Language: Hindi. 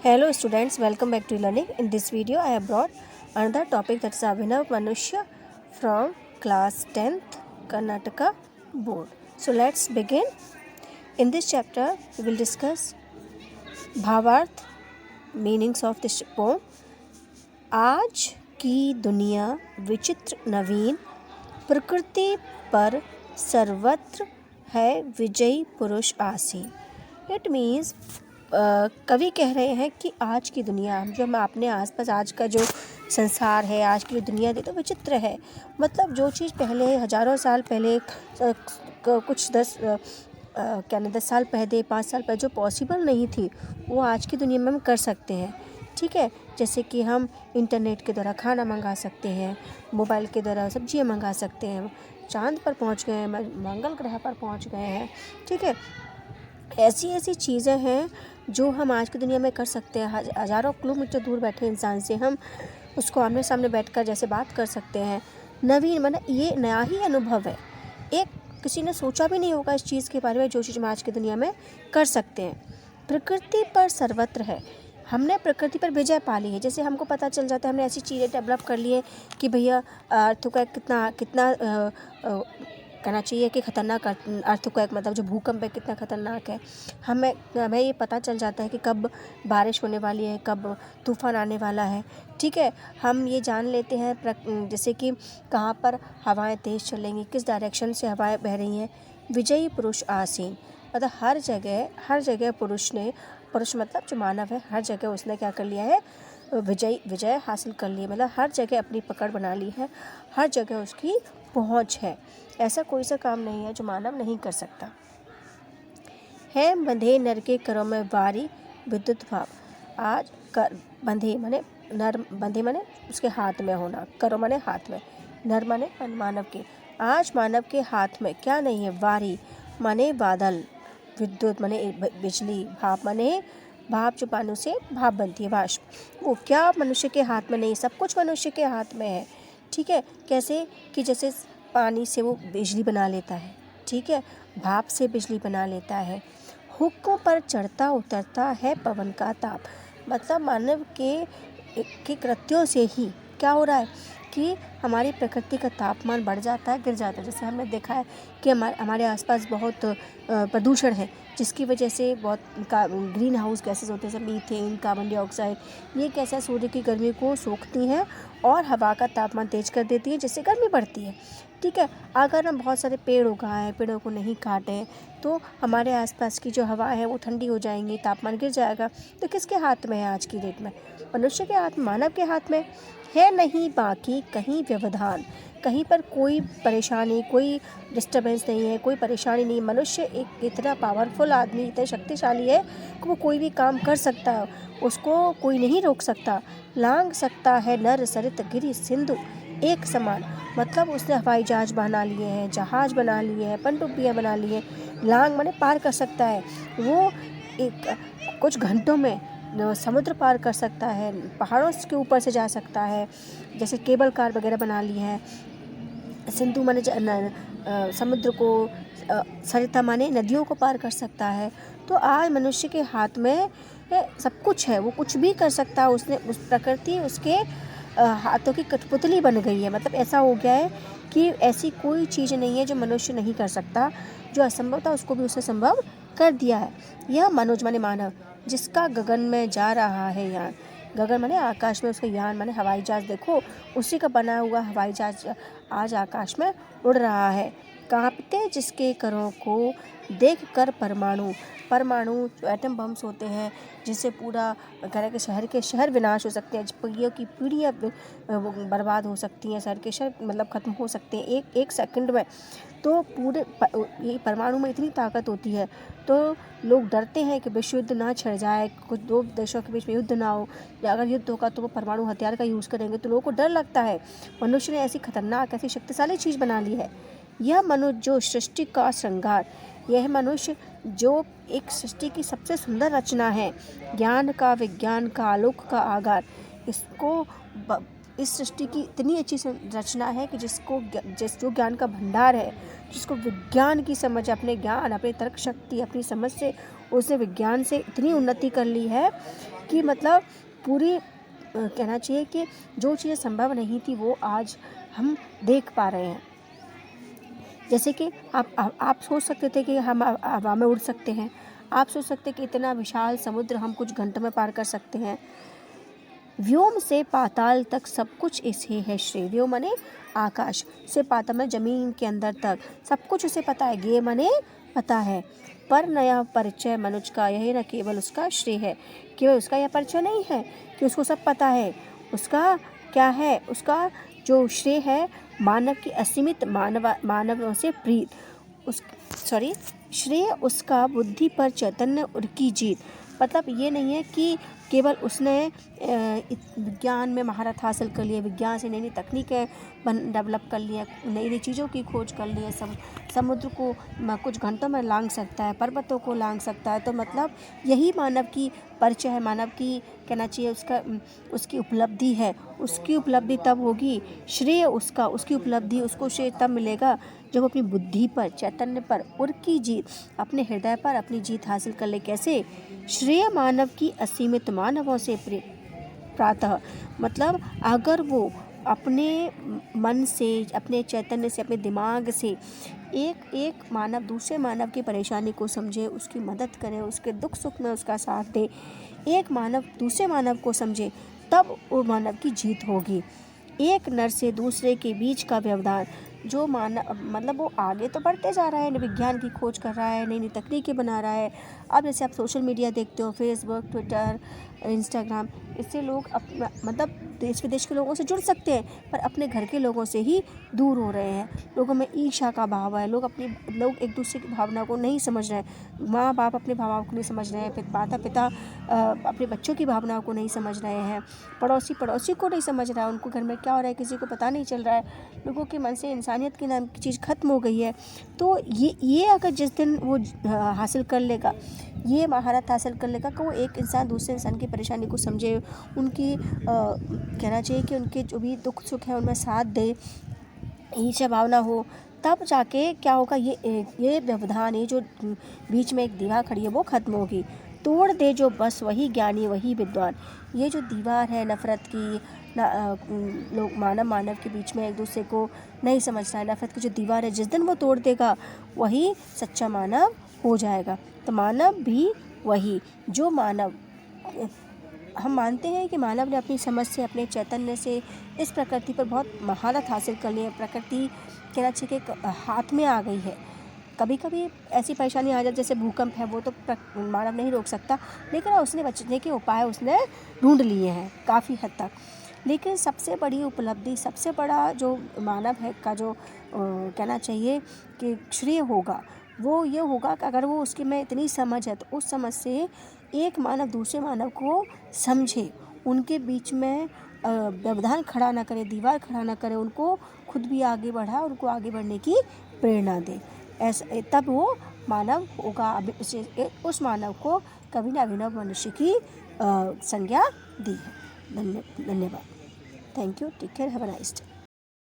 Hello students, welcome back to learning. In this video I have brought another topic, that is Abhinav Manushya from class 10th Karnataka board. So let's begin. In this chapter we will discuss भावार्थ, meanings of this poem. आज की दुनिया विचित्र नवीन, प्रकृति पर सर्वत्र है विजयी पुरुष आसीन. इट मीन्स कवि कह रहे हैं कि आज की दुनिया, जो हम अपने आसपास आज का जो संसार है, आज की दुनिया तो विचित्र है. मतलब जो चीज़ पहले हज़ारों साल पहले कुछ 10 साल पहले 5 साल पहले जो पॉसिबल नहीं थी, वो आज की दुनिया में हम कर सकते हैं. ठीक है, जैसे कि हम इंटरनेट के द्वारा खाना मंगा सकते हैं, मोबाइल के द्वारा सब्जियां मंगा सकते हैं, चांद पर पहुंच गए हैं, मंगल ग्रह पर पहुंच गए हैं. ठीक है, ऐसी चीज़ें हैं जो हम आज की दुनिया में कर सकते हैं. हज़ारों किलोमीटर दूर बैठे इंसान से हम उसको आमने सामने बैठकर जैसे बात कर सकते हैं. नवीन माने ये नया ही अनुभव है, एक किसी ने सोचा भी नहीं होगा इस चीज़ के बारे में, जो चीज़ हम आज की दुनिया में कर सकते हैं. प्रकृति पर सर्वत्र है, हमने प्रकृति पर विजय पा ली है. जैसे हमको पता चल जाता है, हमने ऐसी चीज़ें डेवलप कर ली है कि भैया अर्थक्वेक कितना कहना चाहिए कि ख़तरनाक अर्थक्वेक, मतलब जो भूकंप है कितना ख़तरनाक है. हमें ये पता चल जाता है कि कब बारिश होने वाली है, कब तूफ़ान आने वाला है. ठीक है, हम ये जान लेते हैं जैसे कि कहाँ पर हवाएं तेज़ चलेंगी, किस डायरेक्शन से हवाएं बह रही हैं. विजयी पुरुष आसीन, मतलब हर जगह पुरुष मतलब जो मानव है, हर जगह उसने क्या कर लिया है, विजय हासिल कर ली है. मतलब हर जगह अपनी पकड़ बना ली है, हर जगह उसकी पहुंच है. ऐसा कोई सा काम नहीं है जो मानव नहीं कर सकता. है बंधे नर के करों में वारी विद्युत भाव. आज कर बंधे माने नर, बंधे माने उसके हाथ में होना, करो माने हाथ में, नर माने मानव के. आज मानव के हाथ में क्या नहीं है, वारी माने बादल, विद्युत माने बिजली, भाप माने भाप जो पानी से भाप बनती है, वाष्प, वो क्या मनुष्य के हाथ में नहीं, सब कुछ मनुष्य के हाथ में है. ठीक है, कैसे कि जैसे पानी से वो बिजली बना लेता है, ठीक है, भाप से बिजली बना लेता है. हुक्कों पर चढ़ता उतरता है पवन का ताप. मतलब मानव के कृत्यों से ही क्या हो रहा है कि हमारी प्रकृति का तापमान बढ़ जाता है, गिर जाता है. जैसे हमने देखा है कि हमारे आसपास बहुत प्रदूषण है, जिसकी वजह से बहुत ग्रीन हाउस गैसेस होते हैं, जैसे मीथेन, कार्बन डाइऑक्साइड. ये कैसा सूर्य की गर्मी को सोखती हैं और हवा का तापमान तेज कर देती है, जिससे गर्मी बढ़ती है. ठीक है, अगर हम बहुत सारे पेड़ उगाएं, पेड़ों को नहीं काटें, तो हमारे आसपास की जो हवा है वो ठंडी हो जाएंगी, तापमान गिर जाएगा. तो किसके हाथ में है आज की डेट में? मनुष्य के हाथ में, मानव के हाथ में है. नहीं बाकी कहीं व्यवधान, कहीं पर कोई परेशानी, कोई डिस्टर्बेंस नहीं है, कोई परेशानी नहीं. मनुष्य एक इतना पावरफुल आदमी, इतना शक्तिशाली है कि वो कोई भी काम कर सकता है, उसको कोई नहीं रोक सकता. लांग सकता है नर सरित गिरि सिंधु एक समान. मतलब उसने हवाई जहाज बना लिए हैं, जहाज बना लिए हैं, पनडुब्बियाँ बना ली हैं. लांग माने पार कर सकता है, वो एक कुछ घंटों में समुद्र पार कर सकता है, पहाड़ों के ऊपर से जा सकता है, जैसे केबल कार वगैरह बना ली है. सिंधु माने समुद्र को, सरिता माने नदियों को पार कर सकता है. तो आज मनुष्य के हाथ में सब कुछ है, वो कुछ भी कर सकता है. उसने उस प्रकृति उसके हाथों की कठपुतली बन गई है. मतलब ऐसा हो गया है कि ऐसी कोई चीज़ नहीं है जो मनुष्य नहीं कर सकता. जो असंभव था उसको भी उसने संभव कर दिया है. यह मनोज माने मानव, जिसका गगन में जा रहा है यान. गगन माने आकाश में, उसका यान माने हवाई जहाज. देखो, उसी का बना हुआ हवाई जहाज आज आकाश में उड़ रहा है. कांपते जिसके करों को देख कर परमाणु जो एटम बम्स होते हैं, जिससे पूरा घर के शहर विनाश हो सकते हैं, पीढ़ियों की पीढ़ियाँ बर्बाद हो सकती हैं, शहर के शहर मतलब ख़त्म हो सकते हैं एक सेकंड में. तो पूरे ये परमाणु में इतनी ताकत होती है, तो लोग डरते हैं कि विश्व युद्ध ना छिड़ जाए, कुछ दो देशों के बीच में युद्ध ना हो, या अगर युद्ध होगा तो वो परमाणु हथियार का यूज़ करेंगे, तो लोगों को डर लगता है. मनुष्य ने ऐसी खतरनाक, ऐसी शक्तिशाली चीज़ बना ली है. यह मनुष्य जो सृष्टि का श्रृंगार, यह मनुष्य जो एक सृष्टि की सबसे सुंदर रचना है, ज्ञान का, विज्ञान का, आलोक का आगार. इस सृष्टि की इतनी अच्छी रचना है कि जो ज्ञान का भंडार है, जिसको विज्ञान की समझ, अपने ज्ञान, अपनी तर्क शक्ति, अपनी समझ से उसने विज्ञान से इतनी उन्नति कर ली है कि मतलब पूरी कहना चाहिए कि जो चीज़ें संभव नहीं थी वो आज हम देख पा रहे हैं। जैसे कि आप सोच सकते थे कि हम हवा में उड़ सकते हैं, आप सोच सकते कि इतना विशाल समुद्र हम कुछ घंटों में पार कर सकते हैं। व्योम से पाताल तक सब कुछ इसे है श्रेय। व्योम माने आकाश से पाताल में ज़मीन के अंदर तक सब कुछ उसे पता है। गे माने पता है। पर नया परिचय मनुष्य का यही न केवल उसका श्रेय है, केवल उसका यह परिचय नहीं है कि उसको सब पता है। उसका क्या है, उसका जो श्रेय है मानव की असीमित मानवों से प्रीत श्रेय उसका बुद्धि पर चैतन्य उनकी जीत। मतलब ये नहीं है कि केवल उसने विज्ञान में महारत हासिल कर लिया, विज्ञान से नई नई तकनीकें डेवलप कर ली है, नई नई चीज़ों की खोज कर ली है। समुद्र को कुछ घंटों में लांघ सकता है, पर्वतों को लांघ सकता है। तो मतलब यही मानव की परिचय है, मानव की कहना चाहिए उसकी उपलब्धि है। उसकी उपलब्धि तब होगी, श्रेय उसकी उपलब्धि उसको श्रेय तब मिलेगा जब अपनी बुद्धि पर, चैतन्य पर, उनकी जीत, अपने हृदय पर अपनी जीत हासिल कर ले। कैसे? श्रेय मानव की असीमित मानवों से प्रातः मतलब अगर वो अपने मन से, अपने चैतन्य से, अपने दिमाग से एक मानव दूसरे मानव की परेशानी को समझे, उसकी मदद करे, उसके दुख सुख में उसका साथ दे, एक मानव दूसरे मानव को समझे, तब वो मानव की जीत होगी। एक नर से दूसरे के बीच का व्यवधान, जो मानव मतलब वो आगे तो बढ़ते जा रहा है, विज्ञान की खोज कर रहा है, नई नई तकनीकें बना रहा है। अब जैसे आप सोशल मीडिया देखते हो, फेसबुक, ट्विटर, इंस्टाग्राम, इससे लोग मतलब देश विदेश के लोगों से जुड़ सकते हैं, पर अपने घर के लोगों से ही दूर हो रहे हैं। लोगों में ईर्ष्या का भाव है, लोग एक दूसरे की भावना को नहीं समझ रहे हैं। माँ बाप अपने भावनाओं को नहीं समझ रहे हैं, फिर माता पिता अपने बच्चों की भावनाओं को नहीं समझ रहे हैं, पड़ोसी को नहीं समझ रहा है, उनको घर में क्या हो रहा है किसी को पता नहीं चल रहा है। लोगों के मन से इंसानियत के नाम की चीज़ खत्म हो गई है। तो ये अगर जिस दिन वो हासिल कर लेगा, ये महारत हासिल कर लेगा कि वो एक इंसान दूसरे इंसान की परेशानी को समझे, उनकी कहना चाहिए कि उनके जो भी दुख सुख है उनमें साथ दे, ईर्ष्या भावना हो, तब जाके क्या होगा, ये व्यवधान, ये जो बीच में एक दीवार खड़ी है वो खत्म होगी। तोड़ दे जो बस वही ज्ञानी वही विद्वान। ये जो दीवार है नफ़रत की, लोग मानव के बीच में एक दूसरे को नहीं समझ रहा है, नफ़रत की जो दीवार है, जिस दिन वो तोड़ देगा वही सच्चा मानव हो जाएगा। तो मानव भी वही, जो मानव हम मानते हैं कि मानव ने अपनी समझ से, अपने चैतन्य से इस प्रकृति पर बहुत महारत हासिल कर ली है। प्रकृति कहना चाहिए कि हाथ में आ गई है। कभी कभी ऐसी परेशानी आ जाए, जैसे भूकंप है, वो तो मानव नहीं रोक सकता, लेकिन उसने बचने के उपाय उसने ढूंढ लिए हैं काफ़ी हद तक। लेकिन सबसे बड़ी उपलब्धि, सबसे बड़ा जो मानव है का जो कहना चाहिए कि श्रेय होगा, वो ये होगा कि अगर वो उसकी में इतनी समझ है तो उस समझ से एक मानव दूसरे मानव को समझे, उनके बीच में व्यवधान खड़ा ना करे, दीवार खड़ा ना करे, उनको खुद भी आगे बढ़ा, उनको आगे बढ़ने की प्रेरणा दे। ऐसा तब वो मानव होगा। उस मानव को कवि ने अभिनव मनुष्य की संज्ञा दी है। धन्यवाद। Thank you. Take care. Have a nice day.